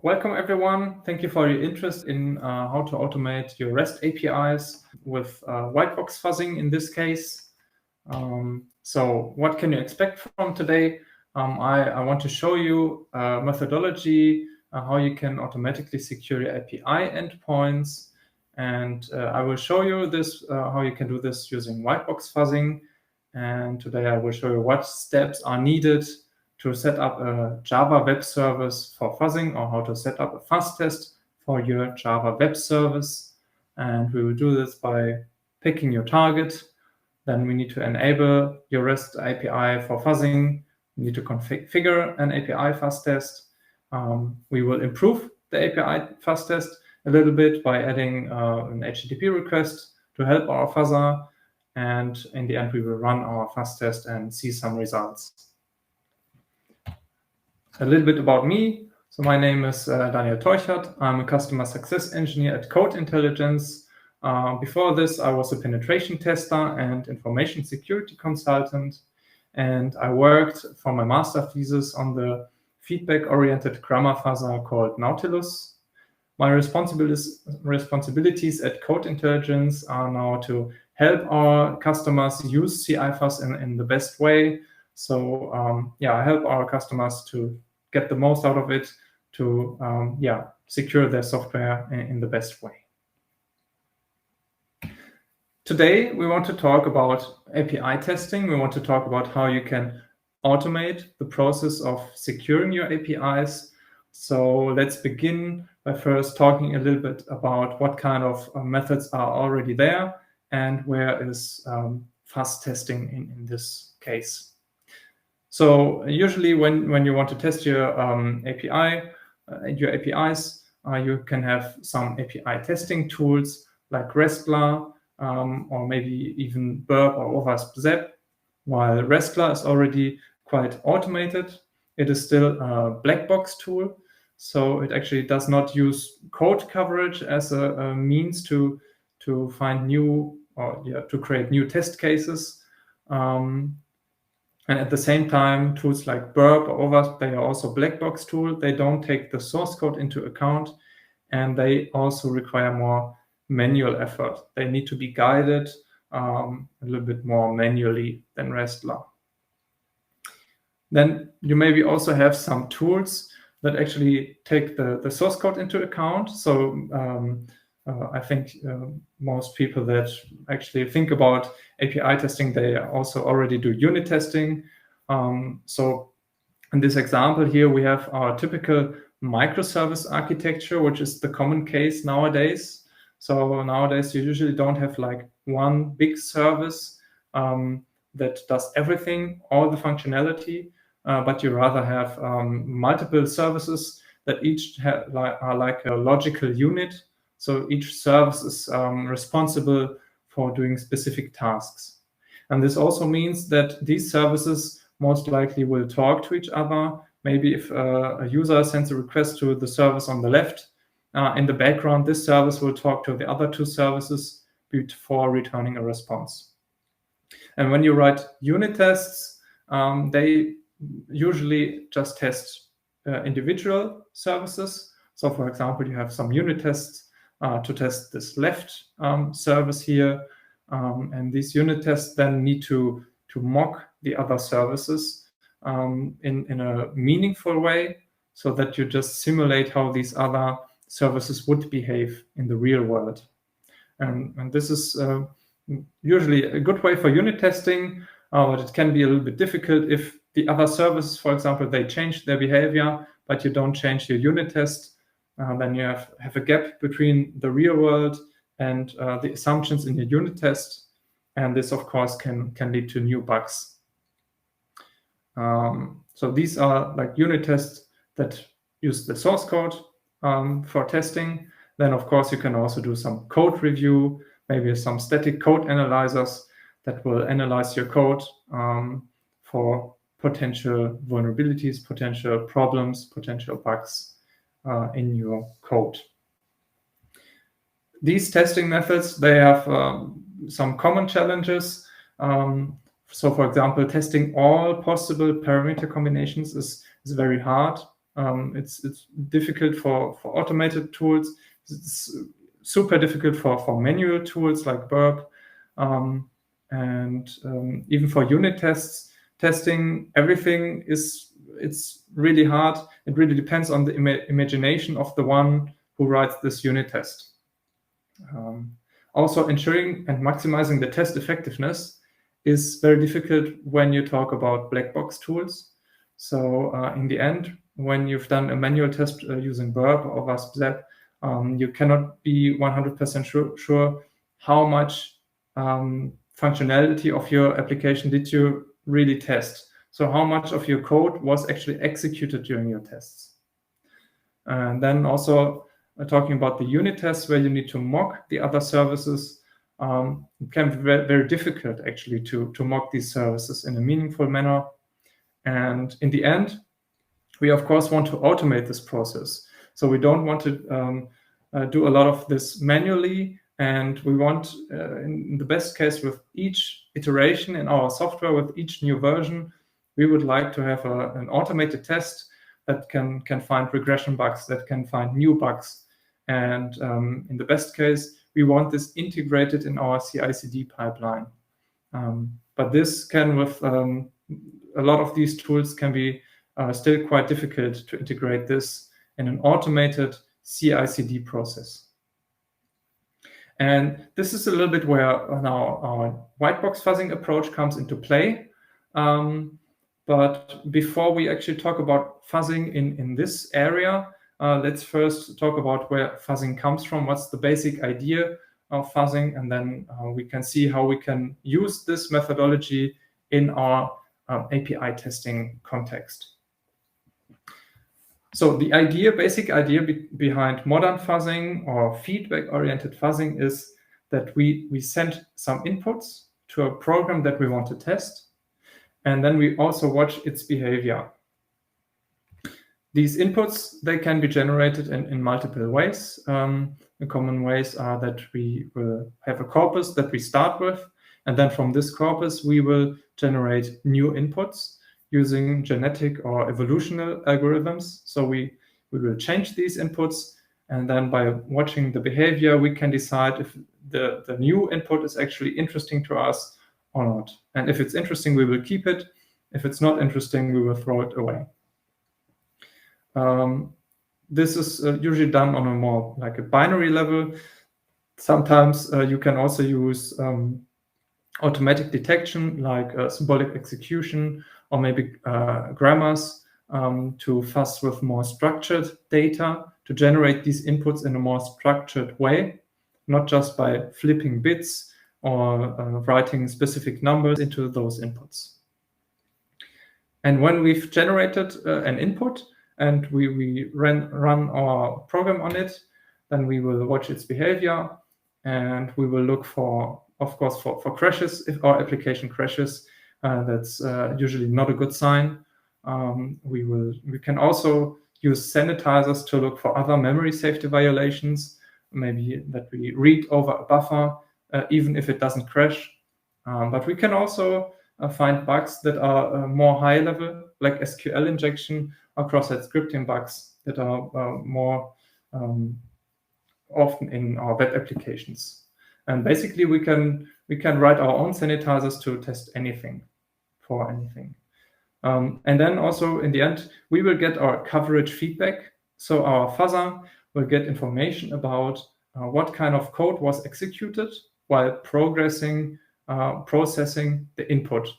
welcome everyone. Thank you for your interest in how to automate your REST APIs with white box fuzzing in this case. So what can you expect from today? I want to show you a methodology, how you can automatically secure your API endpoints. And I will show you this, how you can do this using white box fuzzing. And today I will show you what steps are needed to set up a Java web service for fuzzing, or how to set up a fuzz test for your Java web service. And we will do this by picking your target. Then we need to enable your REST API for fuzzing. We need to configure an API fuzz test. We will improve the API fuzz test a little bit by adding an HTTP request to help our fuzzer. And in the end, we will run our fuzz test and see some results. A little bit about me. So my name is Daniel Teuchert. I'm a customer success engineer at Code Intelligence. Before this, I was a penetration tester and information security consultant. And I worked for my master thesis on the feedback-oriented grammar fuzzer called Nautilus. My responsibilities at Code Intelligence are now to help our customers use CI-Fuzz in the best way. So I help our customers to get the most out of it, to secure their software in the best way. Today, we want to talk about API testing. We want to talk about how you can automate the process of securing your APIs. So let's begin by first talking a little bit about what kind of methods are already there and where is fuzz testing in this case. So usually when you want to test your APIs, you can have some API testing tools like Restler, or maybe even Burp or OWASP-Zep. While Restler is already quite automated, it is still a black box tool. So it actually does not use code coverage as a means to find new, or to create new test cases. And at the same time, tools like Burp or OWASP, they are also black box tool. They don't take the source code into account, and they also require more manual effort. They need to be guided a little bit more manually than Restler. Then you maybe also have some tools that actually take the source code into account. So I think most people that actually think about API testing, they also already do unit testing. So in this example here, we have our typical microservice architecture, which is the common case nowadays. So nowadays, you usually don't have like one big service that does everything, all the functionality, but you rather have multiple services that each are like a logical unit. So each service is responsible for doing specific tasks. And this also means that these services most likely will talk to each other. Maybe if a user sends a request to the service on the left, in the background, this service will talk to the other two services before returning a response. And when you write unit tests, they usually just test individual services. So for example, you have some unit tests to test this left service here. And these unit tests then need to mock the other services in a meaningful way, so that you just simulate how these other services would behave in the real world. And this is usually a good way for unit testing, but it can be a little bit difficult if the other services, for example, they change their behavior, but you don't change your unit test. Then you have a gap between the real world and the assumptions in your unit test. And this, of course, can lead to new bugs. So these are like unit tests that use the source code for testing. Then, of course, you can also do some code review, maybe some static code analyzers that will analyze your code for potential vulnerabilities, potential problems, potential bugs in your code. These testing methods, they have some common challenges. So for example, testing all possible parameter combinations is very hard. It's difficult for automated tools. It's super difficult for manual tools like Burp. And even for unit testing, everything it's really hard. It really depends on the imagination of the one who writes this unit test. Also, ensuring and maximizing the test effectiveness is very difficult when you talk about black box tools. So in the end, when you've done a manual test using Burp or WASP-ZAP, you cannot be 100% sure how much functionality of your application did you really test. So how much of your code was actually executed during your tests. And then also talking about the unit tests where you need to mock the other services, it can be very, very difficult actually to mock these services in a meaningful manner. And in the end, we of course want to automate this process. So we don't want to do a lot of this manually, and we want, in the best case, with each iteration in our software, with each new version, we would like to have an automated test that can find regression bugs, that can find new bugs. And in the best case, we want this integrated in our CI/CD pipeline. But this can, with a lot of these tools, can be still quite difficult to integrate this in an automated CI/CD process. And this is a little bit where now our white box fuzzing approach comes into play. But before we actually talk about fuzzing in this area, let's first talk about where fuzzing comes from, what's the basic idea of fuzzing, and then we can see how we can use this methodology in our API testing context. So the basic idea behind modern fuzzing or feedback-oriented fuzzing is that we send some inputs to a program that we want to test, and then we also watch its behavior. These inputs, they can be generated in multiple ways. The common ways are that we will have a corpus that we start with, and then from this corpus, we will generate new inputs using genetic or evolutional algorithms. So we will change these inputs, and then by watching the behavior, we can decide if the new input is actually interesting to us or not. And if it's interesting, we will keep it. If it's not interesting, we will throw it away. This is usually done on a more like a binary level. Sometimes you can also use automatic detection, like symbolic execution, or maybe grammars to fuzz with more structured data to generate these inputs in a more structured way, not just by flipping bits or writing specific numbers into those inputs. And when we've generated an input and we run our program on it, then we will watch its behavior, and we will look for, of course, for crashes. If our application crashes, that's usually not a good sign. We can also use sanitizers to look for other memory safety violations, maybe that we read over a buffer, even if it doesn't crash. But we can also find bugs that are more high level, like SQL injection or cross-site scripting bugs that are more often in our web applications. And basically, we can write our own sanitizers to test anything for anything. And then also in the end, we will get our coverage feedback. So our fuzzer will get information about what kind of code was executed while processing the input.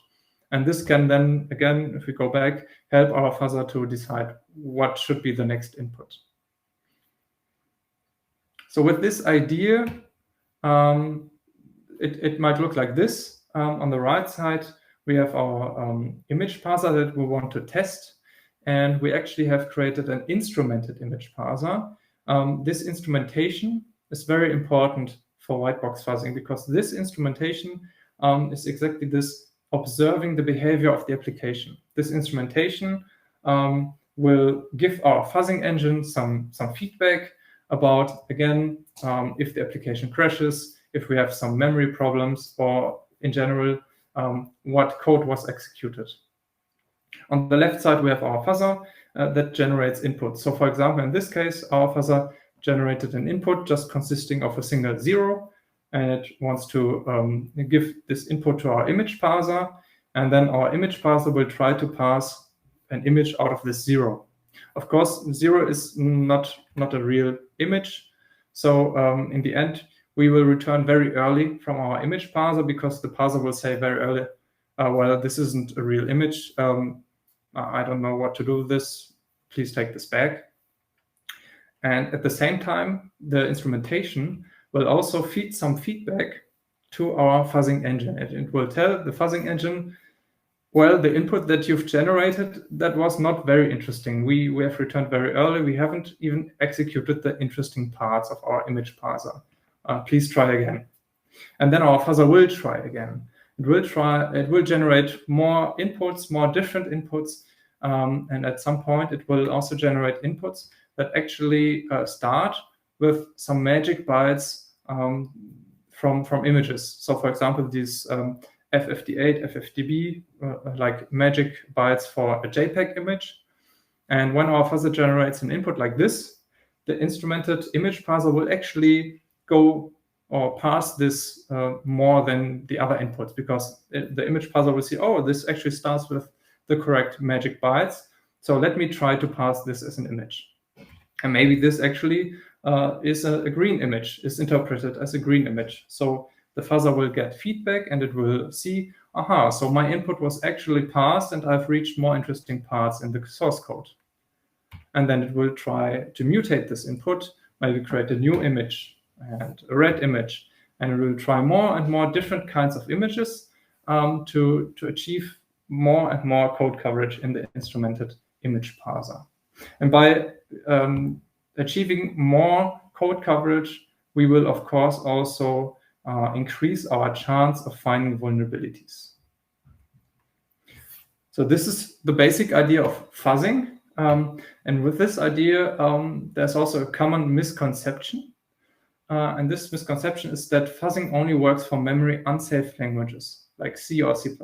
And this can then, again, if we go back, help our fuzzer to decide what should be the next input. So with this idea, it might look like this. On the right side, we have our image parser that we want to test. And we actually have created an instrumented image parser. This instrumentation is very important for white box fuzzing, because this instrumentation is exactly this, observing the behavior of the application. This instrumentation will give our fuzzing engine some feedback about, again, if the application crashes, if we have some memory problems, or in general, what code was executed. On the left side, we have our fuzzer that generates input. So for example, in this case, our fuzzer generated an input just consisting of a single 0, and it wants to give this input to our image parser, and then our image parser will try to pass an image out of this 0. Of course, 0 is not a real image, so in the end, we will return very early from our image parser, because the parser will say very early, well, this isn't a real image. I don't know what to do with this. Please take this back. And at the same time, the instrumentation will also feed some feedback to our fuzzing engine. It will tell the fuzzing engine, well, the input that you've generated, that was not very interesting. We have returned very early. We haven't even executed the interesting parts of our image parser. Please try again. And then our fuzzer will try again. It will generate more inputs, more different inputs. And at some point, it will also generate inputs that actually start with some magic bytes from images. So for example, these FFD8, FFDB, like magic bytes for a JPEG image. And when our fuzzer generates an input like this, the instrumented image parser will actually go or pass this more than the other inputs, because the image parser will see, oh, this actually starts with the correct magic bytes. So let me try to pass this as an image. And maybe this actually is a green image, is interpreted as a green image. So the fuzzer will get feedback and it will see, aha, so my input was actually passed and I've reached more interesting parts in the source code. And then it will try to mutate this input, maybe create a new image and a red image. And it will try more and more different kinds of images to achieve more and more code coverage in the instrumented image parser. And by achieving more code coverage, we will, of course, also increase our chance of finding vulnerabilities. So this is the basic idea of fuzzing. And with this idea, there's also a common misconception. And this misconception is that fuzzing only works for memory unsafe languages like C or C++.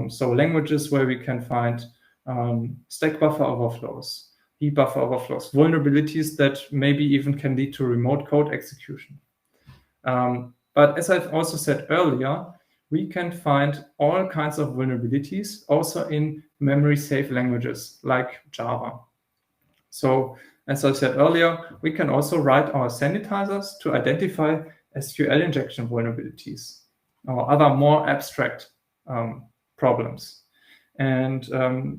So languages where we can find stack buffer overflows, heap buffer overflows, vulnerabilities that maybe even can lead to remote code execution. But as I've also said earlier, we can find all kinds of vulnerabilities also in memory-safe languages like Java. So as I said earlier, we can also write our sanitizers to identify SQL injection vulnerabilities or other more abstract problems. And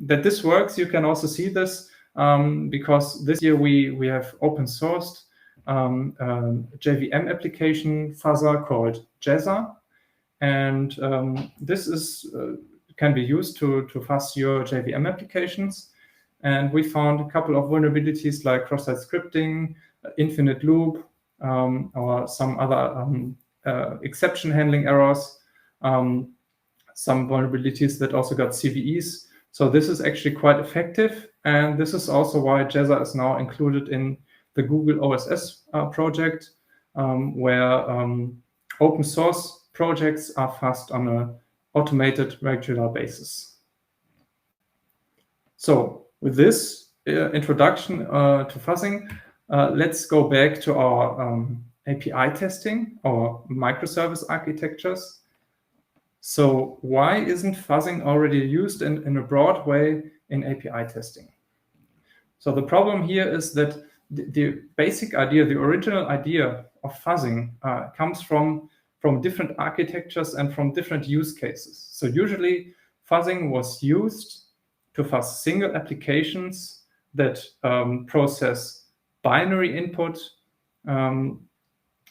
that this works, you can also see this because this year we have open sourced JVM application fuzzer called Jezza. And this is can be used to fuzz your JVM applications. And we found a couple of vulnerabilities like cross-site scripting, infinite loop, or some other exception handling errors, some vulnerabilities that also got CVEs. So this is actually quite effective. And this is also why Jezza is now included in the Google OSS project, where open source projects are fuzzed on an automated regular basis. So with this introduction to fuzzing, let's go back to our API testing or microservice architectures. So why isn't fuzzing already used in a broad way in API testing? So the problem here is that the basic idea, the original idea of fuzzing comes from different architectures and from different use cases. So usually fuzzing was used to fuzz single applications that process binary input.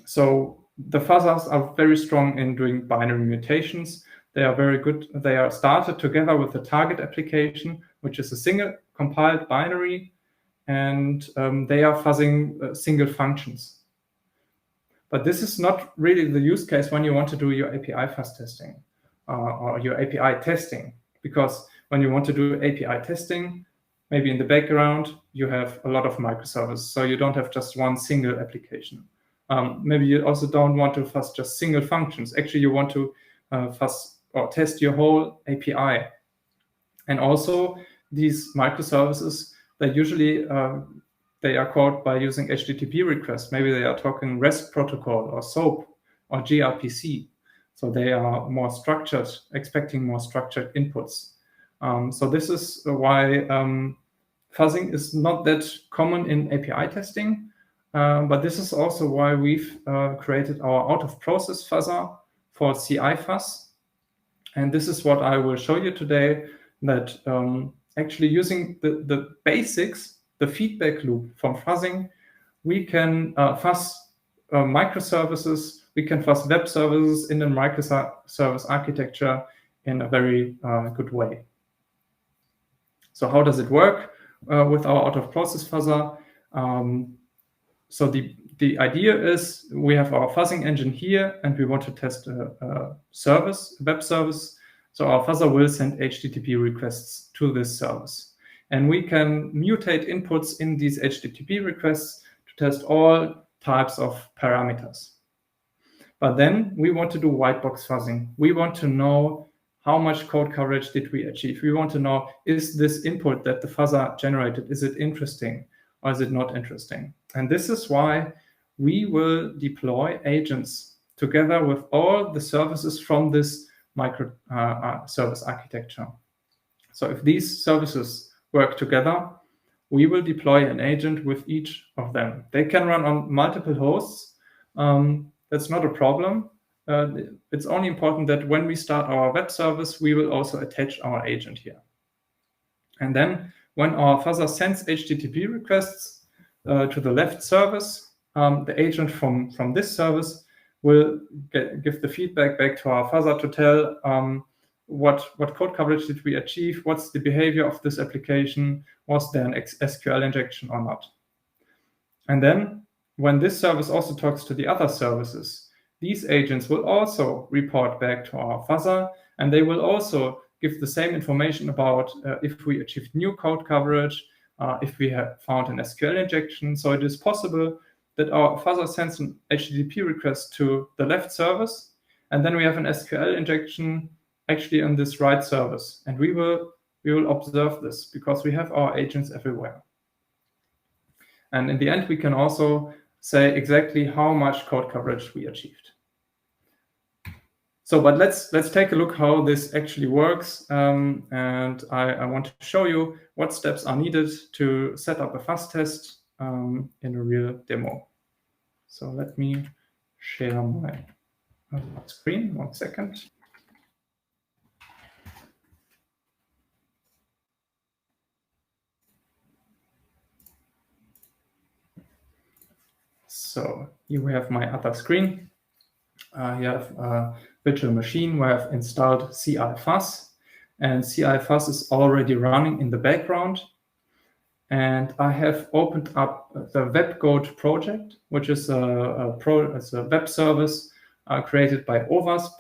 So the fuzzers are very strong in doing binary mutations. They are very good. They are started together with the target application, which is a single compiled binary, and they are fuzzing single functions. But this is not really the use case when you want to do your API fuzz testing or your API testing, because when you want to do API testing, maybe in the background, you have a lot of microservices. So you don't have just one single application. Maybe you also don't want to fuzz just single functions. Actually, you want to fuzz or test your whole API. And also these microservices, they usually they are called by using HTTP requests. Maybe they are talking REST protocol or SOAP or gRPC. So they are more structured, expecting more structured inputs. So this is why fuzzing is not that common in API testing. But this is also why we've created our out-of-process fuzzer for CI fuzz. And this is what I will show you today, that actually using the basics, the feedback loop from fuzzing, we can fuzz microservices, we can fuzz web services in a microservice architecture in a very good way. So how does it work with our out-of-process fuzzer? So the idea is we have our fuzzing engine here, and we want to test a service, a web service. So our fuzzer will send HTTP requests to this service. And we can mutate inputs in these HTTP requests to test all types of parameters. But then we want to do white box fuzzing. We want to know how much code coverage did we achieve. We want to know, is this input that the fuzzer generated, is it interesting or is it not interesting? And this is why we will deploy agents together with all the services from this microservice architecture. So if these services work together, we will deploy an agent with each of them. They can run on multiple hosts. That's not a problem. It's only important that when we start our web service, we will also attach our agent here. And then when our fuzzer sends HTTP requests to the left service, the agent from this service will give the feedback back to our fuzzer to tell what code coverage did we achieve, what's the behavior of this application, was there an SQL injection or not. And then when this service also talks to the other services, these agents will also report back to our fuzzer, and they will also give the same information about if we achieved new code coverage, if we have found an SQL injection. So it is possible that our fuzzer sends an HTTP request to the left service, and then we have an SQL injection actually on this right service. And we will observe this because we have our agents everywhere. And in the end, we can also say exactly how much code coverage we achieved. So, but let's take a look how this actually works. And I want to show you what steps are needed to set up a fuzz test in a real demo. So let me share my screen, 1 second. So here we have my other screen. You have a virtual machine where I've installed CI Fuzz, and CI Fuzz is already running in the background. And I have opened up the WebGoat project, which is a web service created by OWASP.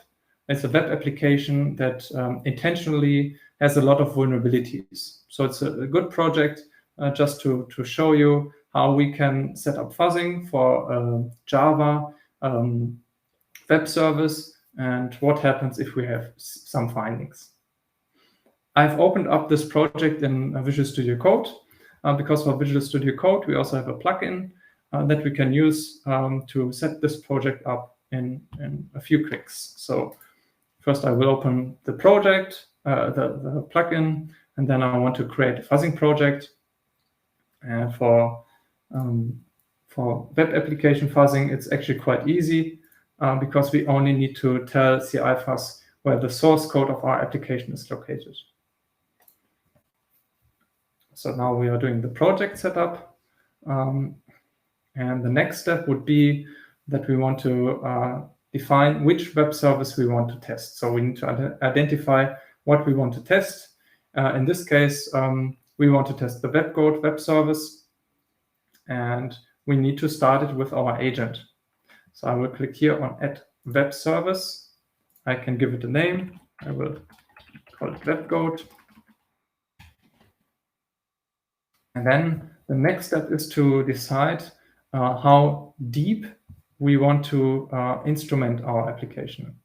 It's a web application that intentionally has a lot of vulnerabilities. So it's a good project just to show you how we can set up fuzzing for Java web service and what happens if we have some findings. I've opened up this project in Visual Studio Code because for Visual Studio Code, we also have a plugin that we can use to set this project up in a few clicks. So first I will open the project, the plugin, and then I want to create a fuzzing project. And for web application fuzzing, it's actually quite easy because we only need to tell CI Fuzz where the source code of our application is located. So now we are doing the project setup. And the next step would be that we want to define which web service we want to test. So we need to identify what we want to test. In this case, we want to test the WebGoat web service, and we need to start it with our agent. So I will click here on Add Web Service. I can give it a name. I will call it WebGoat. And then the next step is to decide how deep we want to instrument our application.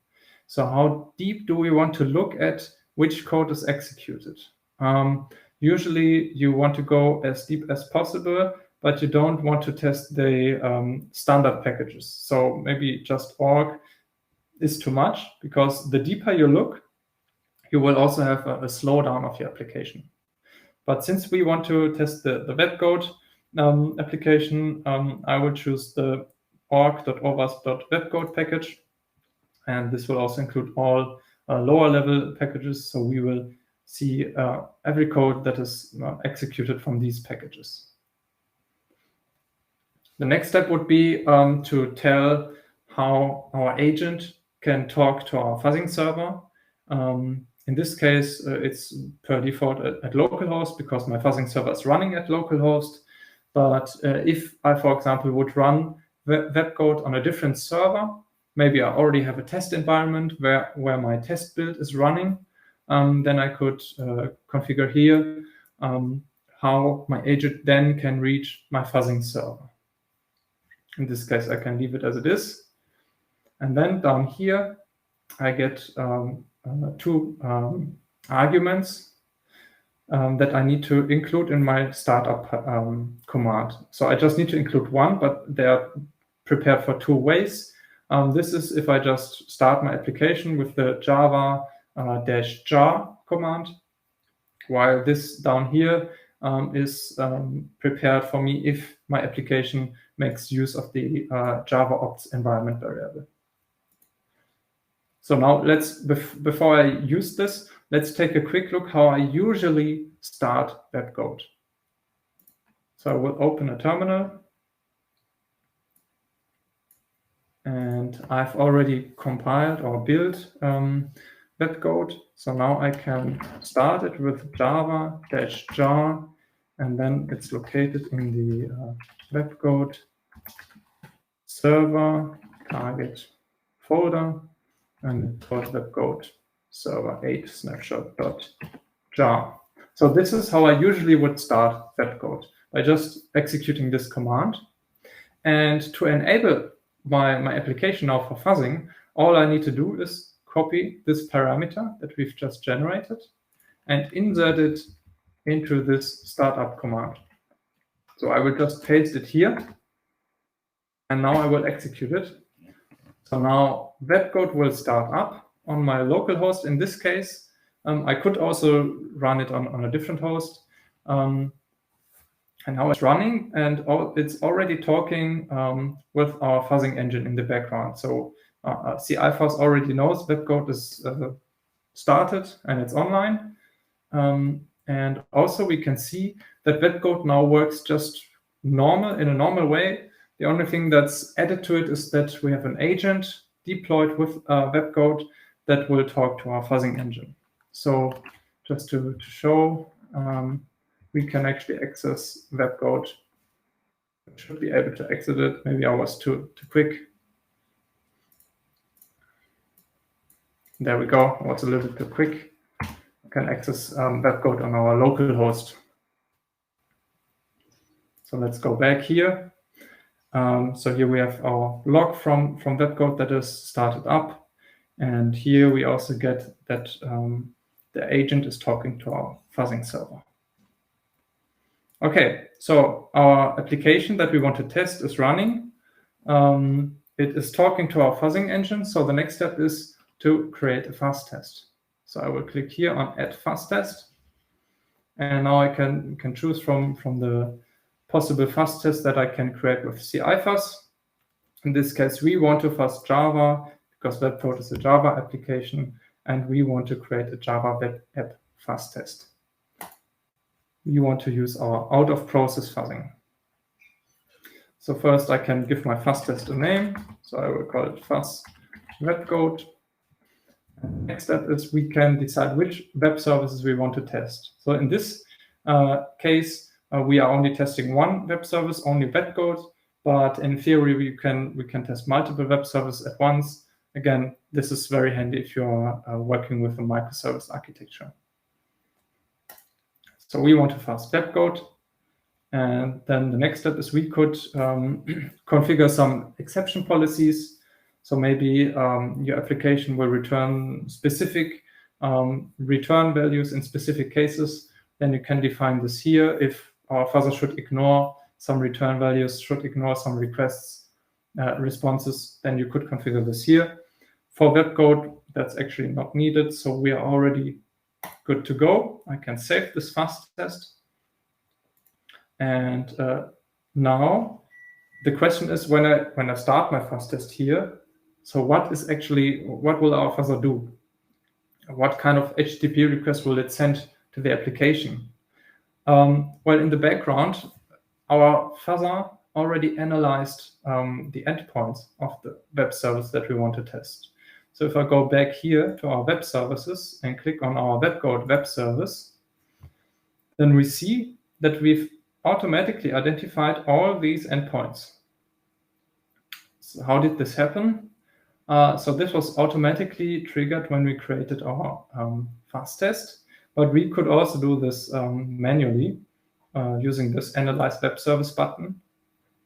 So how deep do we want to look at which code is executed? Usually you want to go as deep as possible, but you don't want to test the standard packages. So maybe just org is too much, because the deeper you look, you will also have a slowdown of your application. But since we want to test the webcode application, I will choose the org.ovas.webcode package. And this will also include all lower level packages. So we will see every code that is executed from these packages. The next step would be to tell how our agent can talk to our fuzzing server. In this case, it's per default at localhost, because my fuzzing server is running at localhost. But if I, for example, would run webcode on a different server, maybe I already have a test environment where my test build is running, then I could configure here how my agent then can reach my fuzzing server. In this case, I can leave it as it is. And then down here, I get two arguments that I need to include in my startup command. So I just need to include one, but they are prepared for two ways. This is if I just start my application with the java -jar command, while this down here is prepared for me if my application makes use of the Java ops environment variable. So now before I use this, let's take a quick look how I usually start webcode. So I will open a terminal. And I've already compiled or built webcode. So now I can start it with java -jar, and then it's located in the webcode server target folder, and it's called webcode server 8 snapshot.jar. So this is how I usually would start webcode, by just executing this command. And to enable my application now for fuzzing, all I need to do is copy this parameter that we've just generated and insert it into this startup command. So I will just paste it here, and now I will execute it. So now webcode will start up on my local host. In this case, I could also run it on a different host. And now it's running, and it's already talking with our fuzzing engine in the background. So CI-Fuzz already knows webcode is started and it's online. And also we can see that webcode now works just in a normal way. The only thing that's added to it is that we have an agent deployed with webcode that will talk to our fuzzing engine. So just to show, we can actually access webcode. Should be able to exit it. Maybe I was too quick. There we go. I was a little bit too quick. I can access webcode on our local host. So let's go back here. So here we have our log from webcode that is started up. And here we also get that the agent is talking to our fuzzing server. Okay, so our application that we want to test is running. It is talking to our fuzzing engine. So the next step is to create a fuzz test. So I will click here on Add Fuzz Test. And now I can choose from the possible fuzz test that I can create with CI-Fuzz. In this case, we want to fuzz Java because webcode is a Java application, and we want to create a Java web app fuzz test. We want to use our out-of-process fuzzing. So first I can give my fuzz test a name. So I will call it fuzz webcode. Next step is we can decide which web services we want to test. So in this case, we are only testing one web service, only webcode, but in theory we can test multiple web services at once. Again, this is very handy if you are working with a microservice architecture. So we want to fuzz webcode, and then the next step is we could configure some exception policies. So maybe your application will return specific return values in specific cases, then you can define this here. If our fuzzer should ignore some return values, should ignore some requests, responses, then you could configure this here. For web code, that's actually not needed, so we are already good to go. I can save this fuzz test. And now the question is, when I start my fuzz test here, so what will our fuzzer do? What kind of HTTP request will it send to the application? Well, in the background, our fuzzer already analyzed the endpoints of the web service that we want to test. So if I go back here to our web services and click on our web code web service, then we see that we've automatically identified all these endpoints. So how did this happen? So this was automatically triggered when we created our fuzz test, but we could also do this manually using this Analyze Web Service button.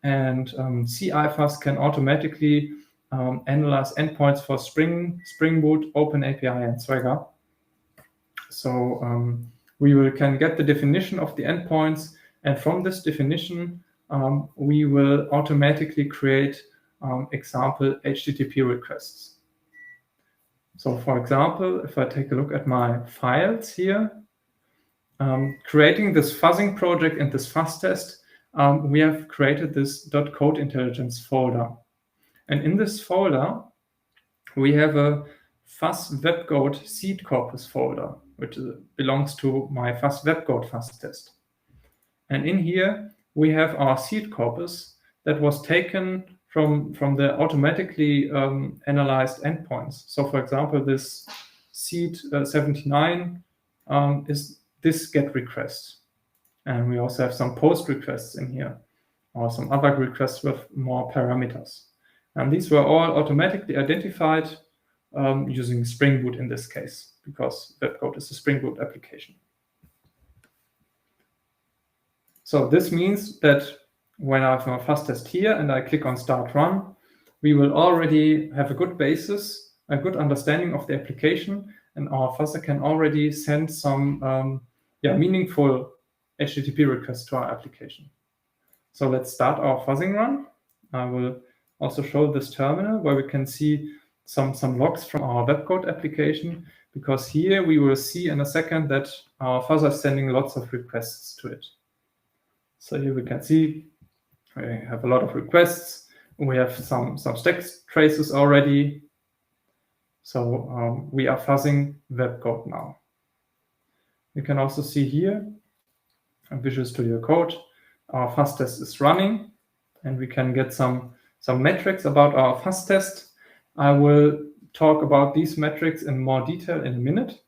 And CI-Fuzz can automatically analyze endpoints for Spring Boot, OpenAPI, and Swagger. So we can get the definition of the endpoints, and from this definition, we will automatically create example HTTP requests. So for example, if I take a look at my files here, creating this fuzzing project and this fuzz test, we have created this .code intelligence folder. And in this folder, we have a fuzz webcode seed corpus folder, which belongs to my fuzz webcode fuzz test. And in here, we have our seed corpus that was taken from the automatically analyzed endpoints. So for example, this seed 79 is this GET request. And we also have some POST requests in here, or some other requests with more parameters. And these were all automatically identified using Spring Boot in this case, because webcode is a Spring Boot application. So this means that when I have a fuzz test here and I click on Start Run, we will already have a good basis, a good understanding of the application, and our fuzzer can already send some meaningful HTTP requests to our application. So let's start our fuzzing run. I will also show this terminal where we can see some logs from our webcode application, because here we will see in a second that our fuzzer is sending lots of requests to it. So here we can see we have a lot of requests. We have some stack traces already. So we are fuzzing webcode now. You can also see here in Visual Studio Code, our fuzz test is running, and we can get some metrics about our fuzz test. I will talk about these metrics in more detail in a minute.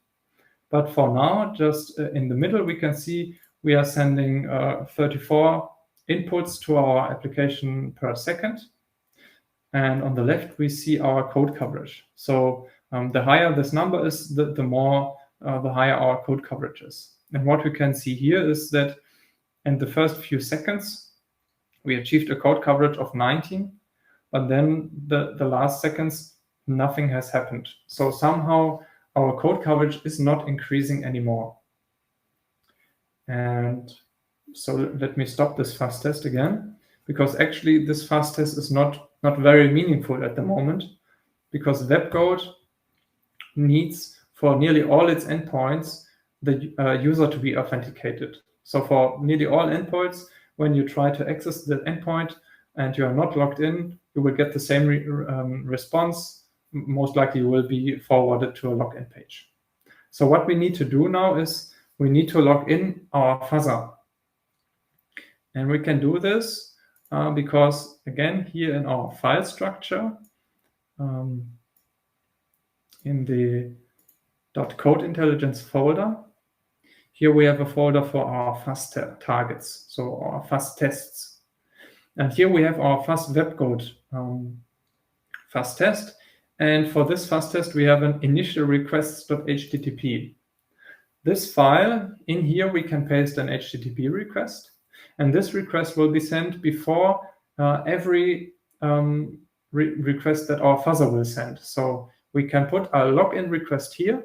But for now, just in the middle, we can see we are sending 34 inputs to our application per second. And on the left, we see our code coverage. So the higher this number is, the higher our code coverage is. And what we can see here is that in the first few seconds, we achieved a code coverage of 19, but then the last seconds, nothing has happened. So somehow our code coverage is not increasing anymore. And so let me stop this fuzz test again, because actually this fuzz test is not very meaningful at the moment, because webcode needs for nearly all its endpoints the user to be authenticated. So for nearly all endpoints, when you try to access the endpoint and you are not logged in, you will get the same response. Most likely you will be forwarded to a login page. So what we need to do now is we need to log in our fuzzer. And we can do this because, again, here in our file structure, in the .code intelligence folder, here we have a folder for our fuzz targets, so our fuzz tests. And here we have our fuzz webcode fuzz test. And for this fuzz test, we have an initial requests.http. This file, in here, we can paste an HTTP request. And this request will be sent before every request that our fuzzer will send. So we can put a login request here.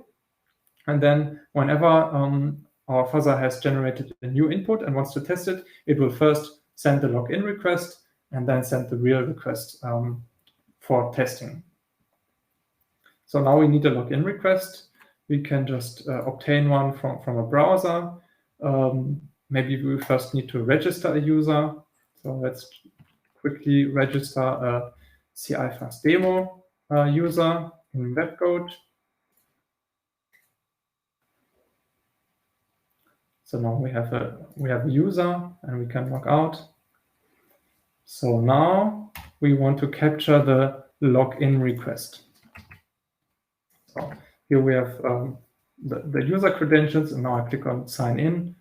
And then whenever our fuzzer has generated a new input and wants to test it, it will first send the login request and then send the real request for testing. So now we need a login request. We can just obtain one from a browser. Maybe we first need to register a user. So let's quickly register a CI Fuzz demo user in webcode. So now we have a user and we can log out. So now we want to capture the login request. So here we have the user credentials, and now I click on sign in.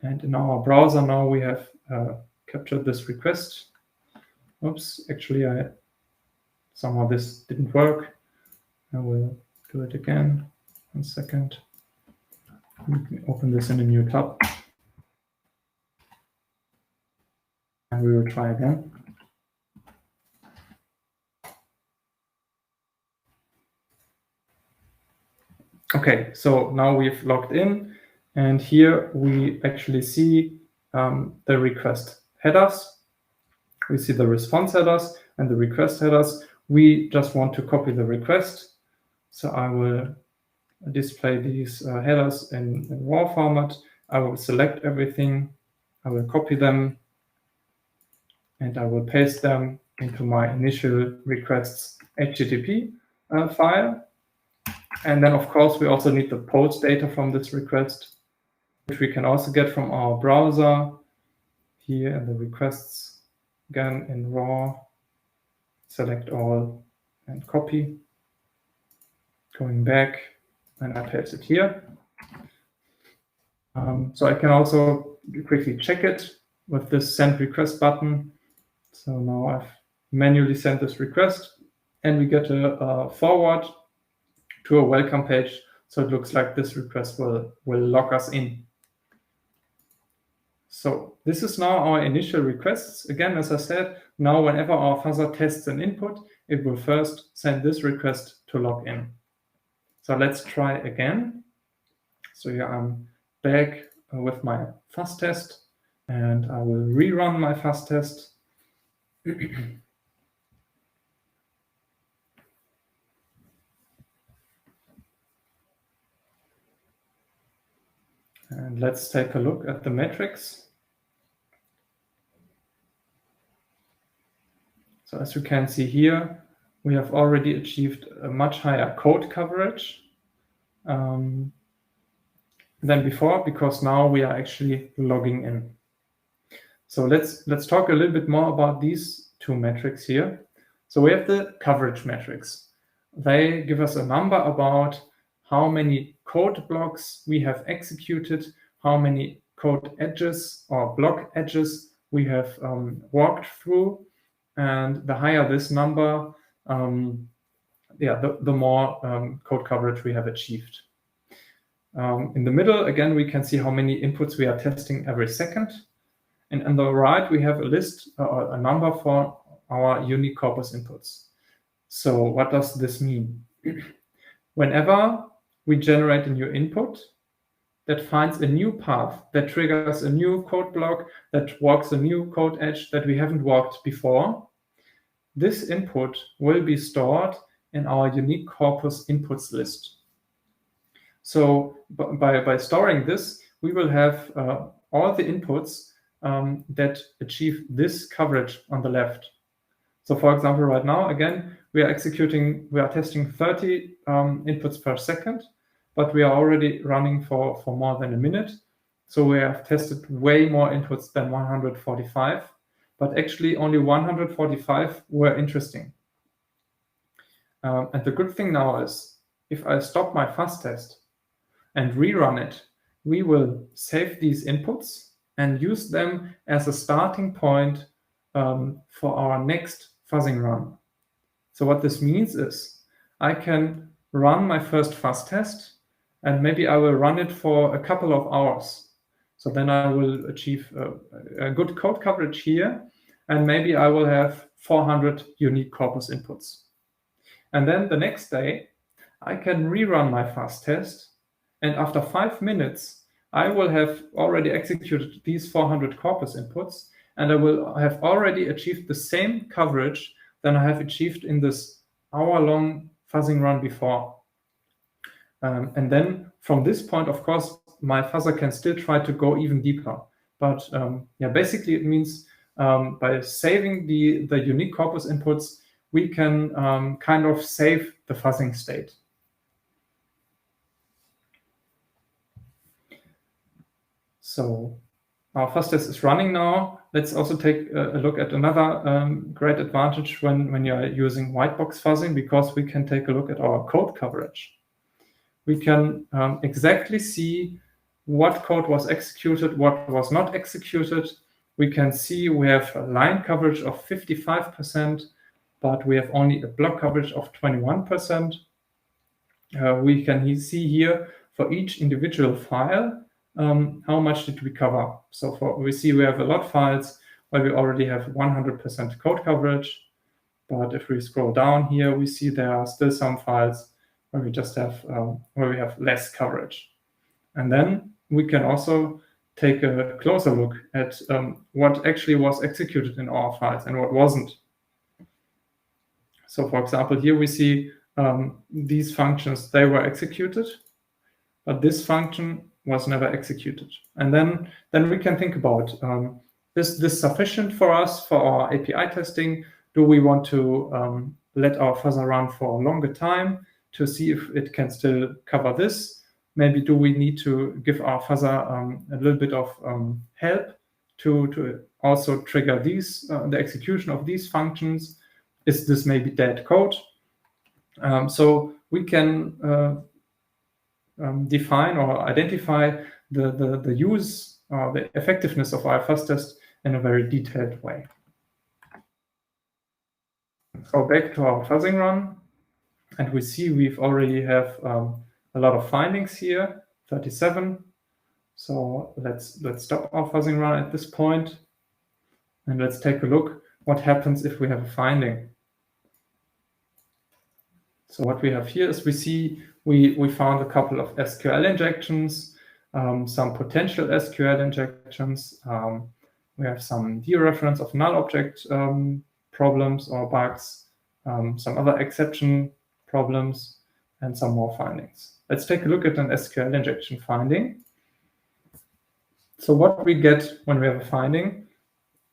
And in our browser now we have captured this request. Oops, actually somehow this didn't work. I will do it again. 1 second. Let me open this in a new tab. And we will try again. Okay, so now we've logged in, and here we actually see the request headers. We see the response headers and the request headers. We just want to copy the request. So I will display these headers in raw format. I will select everything. I will copy them, and I will paste them into my initial requests HTTP file. And then, of course, we also need the post data from this request, which we can also get from our browser here in the requests. Again, in raw, select all and copy. Going back, and I paste it here. So I can also quickly check it with this send request button. So now I've manually sent this request, and we get a forward to a welcome page. So it looks like this request will log us in. So this is now our initial requests. Again, as I said, now whenever our fuzzer tests an input, it will first send this request to log in. So let's try again. So here I'm back with my fuzz test, and I will rerun my fuzz test. And let's take a look at the metrics. So as you can see here, we have already achieved a much higher code coverage than before, because now we are actually logging in. So let's talk a little bit more about these two metrics here. So we have the coverage metrics. They give us a number about how many code blocks we have executed, how many code edges or block edges we have walked through. And the higher this number, the more code coverage we have achieved. In the middle, again, we can see how many inputs we are testing every second. And on the right, we have a list, a number for our unique corpus inputs. So what does this mean? Whenever we generate a new input that finds a new path, that triggers a new code block, that walks a new code edge that we haven't walked before, this input will be stored in our unique corpus inputs list. So by storing this, we will have all the inputs that achieve this coverage on the left. So for example, right now, again, we are testing 30 inputs per second, but we are already running for more than a minute. So we have tested way more inputs than 145, but actually only 145 were interesting. And the good thing now is, if I stop my fuzz test and rerun it, we will save these inputs and use them as a starting point for our next fuzzing run. So what this means is, I can run my first fuzz test, and maybe I will run it for a couple of hours. So then I will achieve a good code coverage here, and maybe I will have 400 unique corpus inputs. And then the next day, I can rerun my fuzz test, And after 5 minutes, I will have already executed these 400 corpus inputs, and I will have already achieved the same coverage than I have achieved in this hour-long fuzzing run before. And then from this point, of course, my fuzzer can still try to go even deeper. But yeah, basically it means by saving the unique corpus inputs, we can kind of save the fuzzing state. So our fuzz test is running now. Let's also take a look at another great advantage when you're using white box fuzzing, because we can take a look at our code coverage. We can exactly see what code was executed, what was not executed. We can see we have a line coverage of 55%, but we have only a block coverage of 21%. We can see here for each individual file, how much did we cover. So we see we have a lot of files where we already have 100% code coverage. But if we scroll down here, we see there are still some files where we just have where we have less coverage. And then we can also take a closer look at what actually was executed in our files and what wasn't. So for example, here we see these functions, they were executed, but this function was never executed. And then we can think about, is this sufficient for us for our API testing? Do we want to let our fuzzer run for a longer time to see if it can still cover this? Maybe do we need to give our fuzzer a little bit of help to also trigger these the execution of these functions? Is this maybe dead code? So we can define or identify the use or the effectiveness of our fuzz test in a very detailed way. So back to our fuzzing run, and we see we've already have a lot of findings here, 37. So let's stop our fuzzing run at this point, and let's take a look what happens if we have a finding. So what we have here is we see we found a couple of SQL injections, some potential SQL injections. We have some dereference of null object problems or bugs, some other exception problems, and some more findings. Let's take a look at an SQL injection finding. So what we get when we have a finding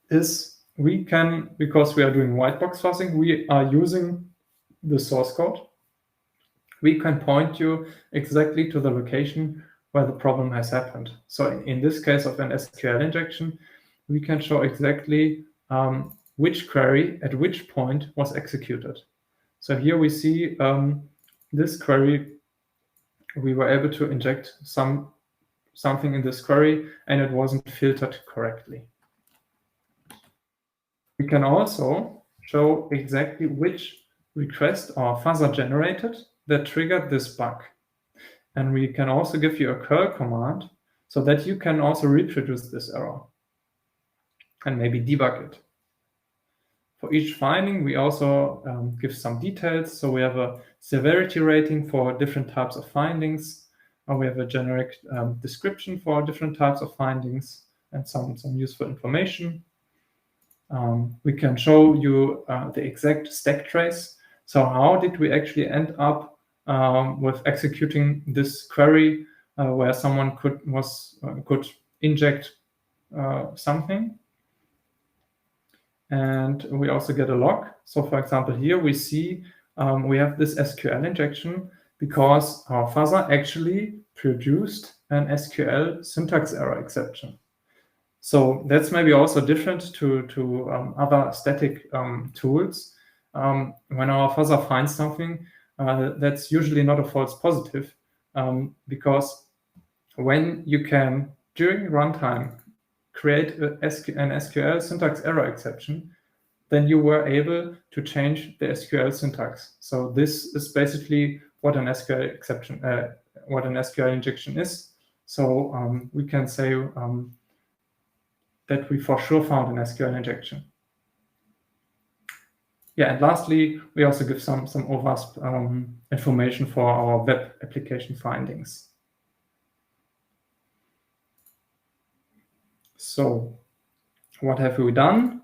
is we can, because we are doing white box fuzzing, we are using the source code. We can point you exactly to the location where the problem has happened. So in this case of an SQL injection, we can show exactly which query at which point was executed. So here we see this query, we were able to inject something in this query and it wasn't filtered correctly. We can also show exactly which request our fuzzer generated that triggered this bug. And we can also give you a curl command so that you can also reproduce this error and maybe debug it. For each finding, we also give some details. So we have a severity rating for different types of findings. We have a generic description for different types of findings and some useful information. We can show you the exact stack trace. So how did we actually end up with executing this query where someone could inject something? And we also get a log. So for example, here we see we have this SQL injection because our fuzzer actually produced an SQL syntax error exception. So that's maybe also different to other static tools. When our fuzzer finds something, that's usually not a false positive, because when you can, during runtime, create an SQL syntax error exception, then you were able to change the SQL syntax. So this is basically what an SQL exception, what an SQL injection is. So we can say that we for sure found an SQL injection. Yeah, and lastly, we also give some OWASP information for our web application findings. So what have we done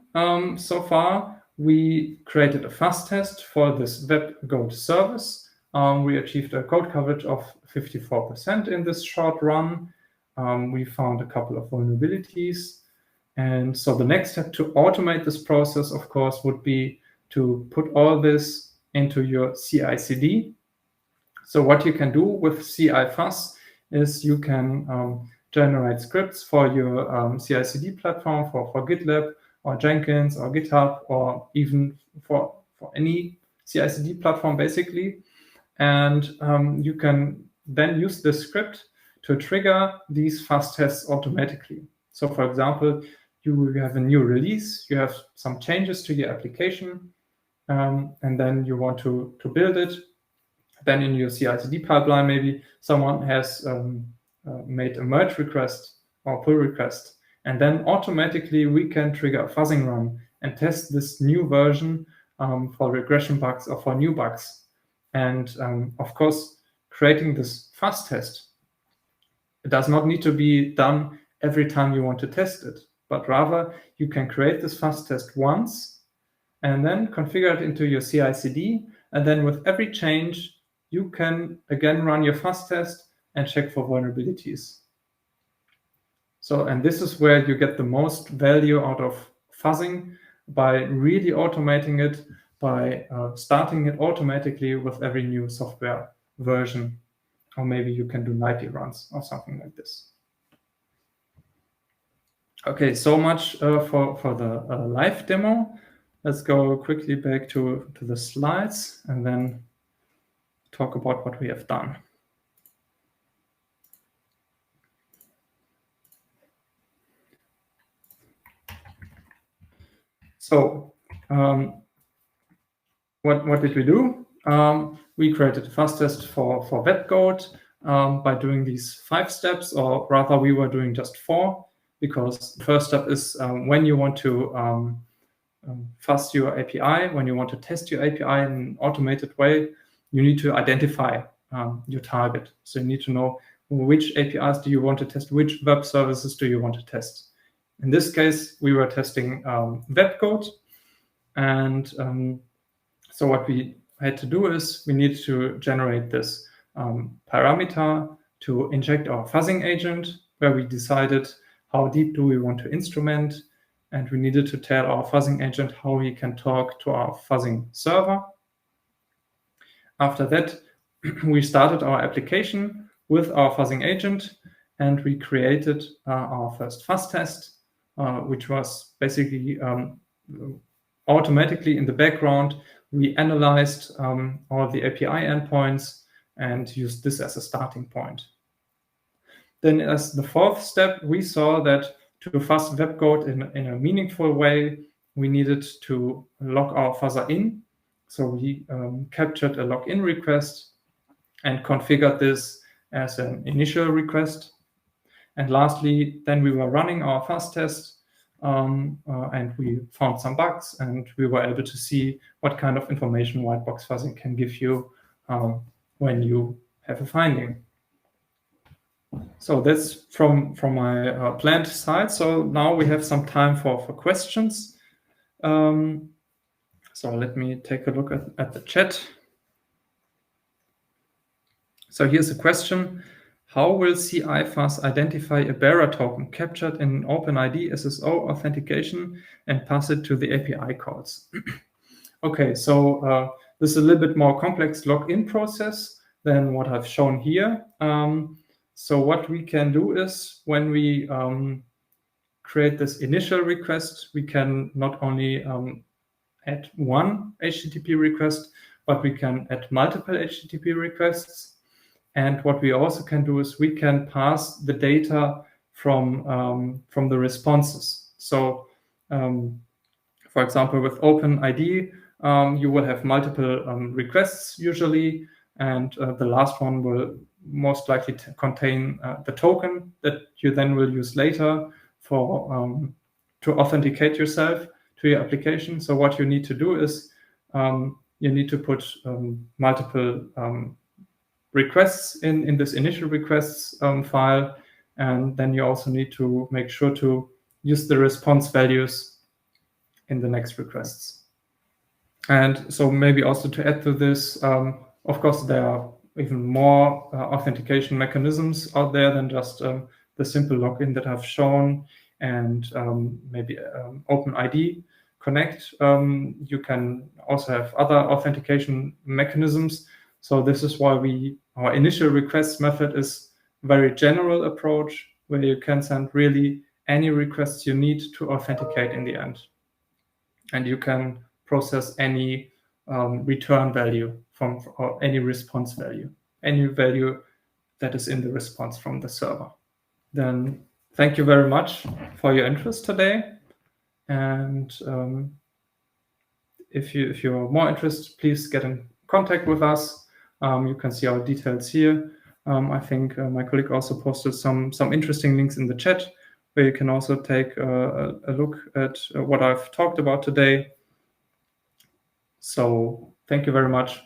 so far? We created a Fuzz test for this web-goat service. We achieved a code coverage of 54% in this short run. We found a couple of vulnerabilities. And so the next step to automate this process, of course, would be to put all this into your CI/CD. So what you can do with CI Fuzz is you can generate scripts for your CI/CD platform, for GitLab or Jenkins or GitHub, or even for any CI/CD platform, basically. And you can then use this script to trigger these Fuzz tests automatically. So for example, you have a new release, you have some changes to your application, and then you want to build it. Then in your CI/CD pipeline, maybe someone has made a merge request or pull request, and then automatically we can trigger a fuzzing run and test this new version for regression bugs or for new bugs. And of course, creating this Fuzz test, it does not need to be done every time you want to test it, but rather you can create this Fuzz test once and then configure it into your CI/CD, and then with every change, you can again run your Fuzz test and check for vulnerabilities. So, and this is where you get the most value out of fuzzing, by really automating it, by starting it automatically with every new software version. Or maybe you can do nightly runs or something like this. Okay, so much for the live demo. Let's go quickly back to the slides and then talk about what we have done. So what did we do? We created a Fuzz test for web-goat by doing these 5 steps, or rather we were doing just 4, because the first step is when you want to fuzz your API, when you want to test your API in an automated way, you need to identify your target. So you need to know which APIs do you want to test, which web services do you want to test. In this case, we were testing web-goat. And so what we had to do is we need to generate this parameter to inject our fuzzing agent, where we decided how deep do we want to instrument, and we needed to tell our fuzzing agent how he can talk to our fuzzing server. After that, we started our application with our fuzzing agent, and we created our first Fuzz test, which was basically automatically in the background. We analyzed all the API endpoints and used this as a starting point. Then as the 4th step, we saw that to fuzz web-goat in a meaningful way, we needed to log our fuzzer in. So we captured a login request and configured this as an initial request. And lastly, then we were running our Fuzz test, and we found some bugs, and we were able to see what kind of information white box fuzzing can give you when you have a finding. So that's from my planned side. So now we have some time for questions. So let me take a look at the chat. So here's a question. How will CI Fuzz identify a bearer token captured in OpenID SSO authentication and pass it to the API calls? Okay, so this is a little bit more complex login process than what I've shown here. So what we can do is when we create this initial request, we can not only add one HTTP request, but we can add multiple HTTP requests. And what we also can do is we can pass the data from the responses. So, for example, with OpenID, you will have multiple requests usually, and the last one will most likely contain the token that you then will use later for to authenticate yourself to your application. So what you need to do is you need to put multiple requests in this initial requests file, and then you also need to make sure to use the response values in the next requests. And so maybe also to add to this, of course, there are even more authentication mechanisms out there than just the simple login that I've shown, and maybe OpenID Connect. You can also have other authentication mechanisms. So this is why our initial request method is a very general approach, where you can send really any requests you need to authenticate in the end. And you can process any return value or any response value, any value that is in the response from the server. Then thank you very much for your interest today. And if you're more interested, please get in contact with us. You can see our details here. I think my colleague also posted some interesting links in the chat, where you can also take a look at what I've talked about today. So thank you very much.